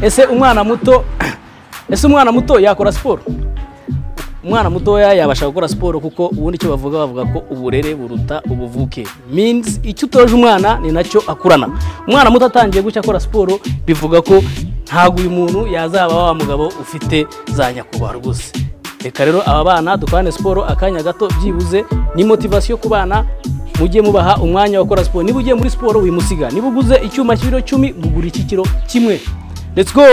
ese umwana muto yakora siporo? Umwana mutoya yabasha gukora siporo kuko ubundi cyo bavuga ko uburere buruta ubuvuke. Means icyo utoje umwana ni nacyo akurana. Umwana muto atangiye gucya akora siporo bivuga ko ntago uyu muntu yazaba wa mugabo ufite za nyakubahwa rwose. Reka rero aba bana dukwane siporo akanya gato byibuze ni motivation ku bana, mujye mubaha umwanya wo gukora siporo. Niba ugiye muri siporo wimusiga, niba uguze icyuma cy'ibiro 10 mugura iki kilo kimwe. Let's go.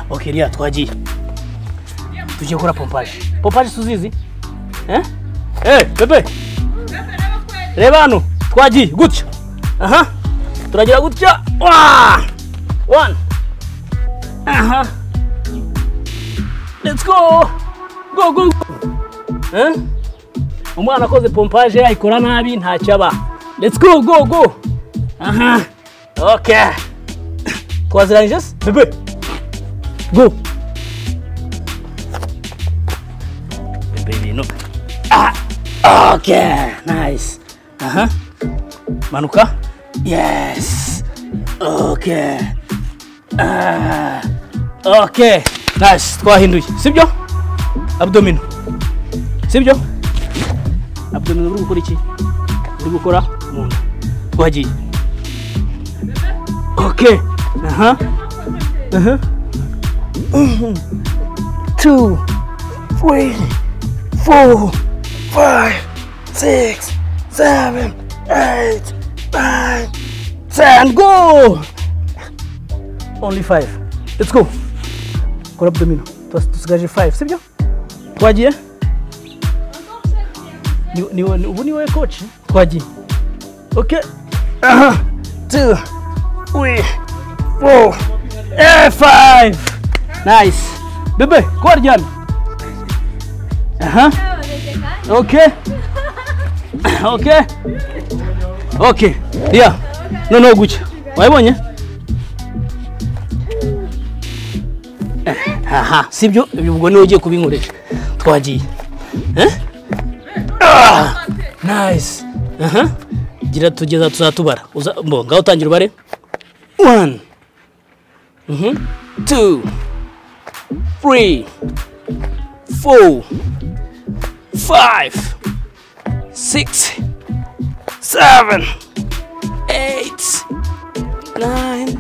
Okay, ria twagiye. Tujye gukora pompage. Pompage suzizi? Bebe. Reba hano twagiye gutya. Aha. Turagira gutya. 1. Aha. Let's go. Go. Umwana akoze pompage ayikora nabi ntacyaba. Let's go. Aha. Okay. Twazirangije? Bebe. Go. Baby, no. Okay, nice. Manuka. Yes. Okay. Okay. Nice. Twahinduye. Sibyo? Abdomen. Sibyo? Abdomen uri gukora iki? Uri gukora munda. Twagiye. Okay. 2 3 4 5 6 7 8 9 10. Go. Only 5. Let's go. Kora abdomen. Tusigaje 5. Sibyo? Twagiye? Ubu ni we coach. Twagiye. Okay. 2 3 4 5. Nice. Bebe, guardian. Okay. Yeah. No gucya. Wabonye? Sibyo ubwo niwe ugiye kubinkoresha. Twagiye. Nice. Gira tugeza tuzatubara. Ngaho tangira ubare. 1 2 3 4 5 6 7 8 9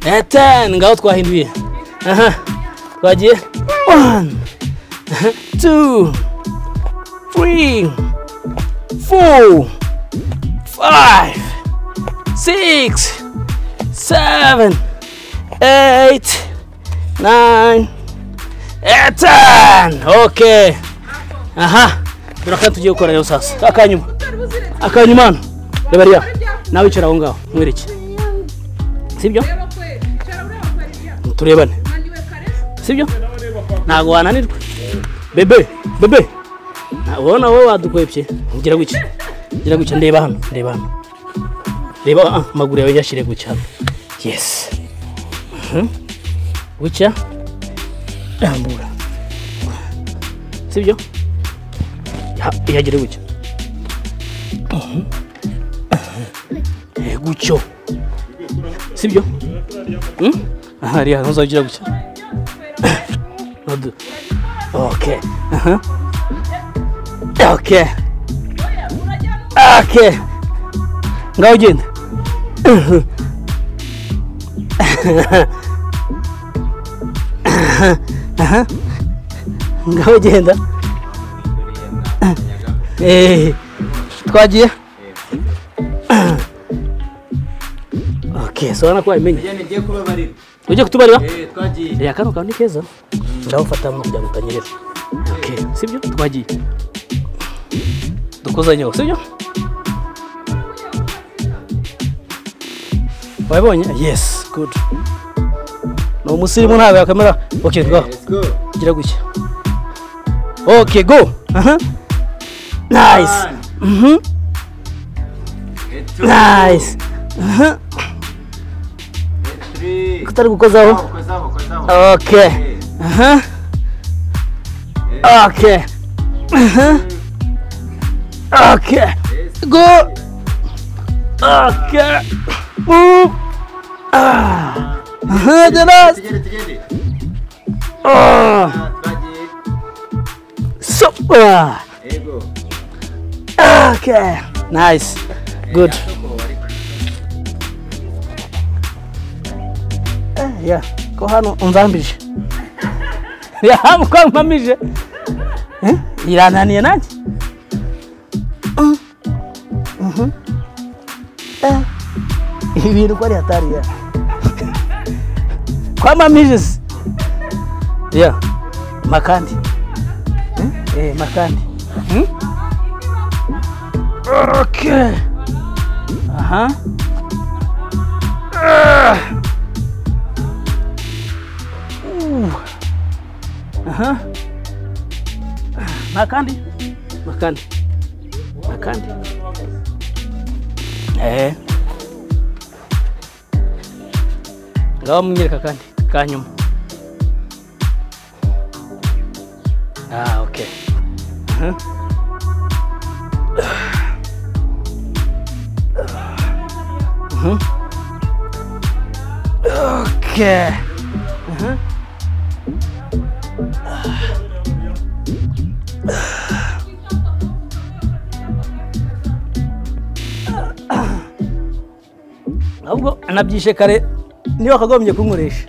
10. Ngaho twahinduye. Twagiye. 1 2 3 4 5 6 7 8 9 10. Okay. Biraka tugiye gukora yo sasa. Akanyuma. Reba ria. Nawe icara aho ngaho. Mwereke. Sibyo? Turebane. Sibyo? Ntago wananirwa. Bebe. Ubona wowe wadukwepye. Ngira gucya ndeba hano. Reba amaguru yawe yashire gucya. Yes. Gucya. Rambura. Sibyo? Yagire gucya. Gucyo. Sibyo? Ria ntuzagira gucya. Okay. Okay. Ngaho genda. Ngaho genda. Twagiye. Okay, so ana kwa imenye. Ngiye kubabarira. Uje kutubarira? Twagiye. Ya kano kandi keza. Ndaho fata mu kujya gutanyerera. Okay, sibyo? Twagiye. Dukozanyo, sibyo? Wabonye? Yes, good. No musirimu ntawe ya kamera. Okay, go. Let's go. Gira gucya. Okay, go. Nice. Nice. Kutari gukozaho. Okay. Okay. Okay. Go. Okay. The last. So. Okay. Nice. Good. Yeah. Ko hano unzambije. Ya mukwamamije. Irananiye nanjye. Ibintu kwari hatari ya. Kwamamije. Yeah. Makandi. Makandi. Okay. Makandi. Ngaho munyereka kandi kanyuma. Okay. Okay. Ahubwo anabyishe kare niyo akagombye kunkoresha.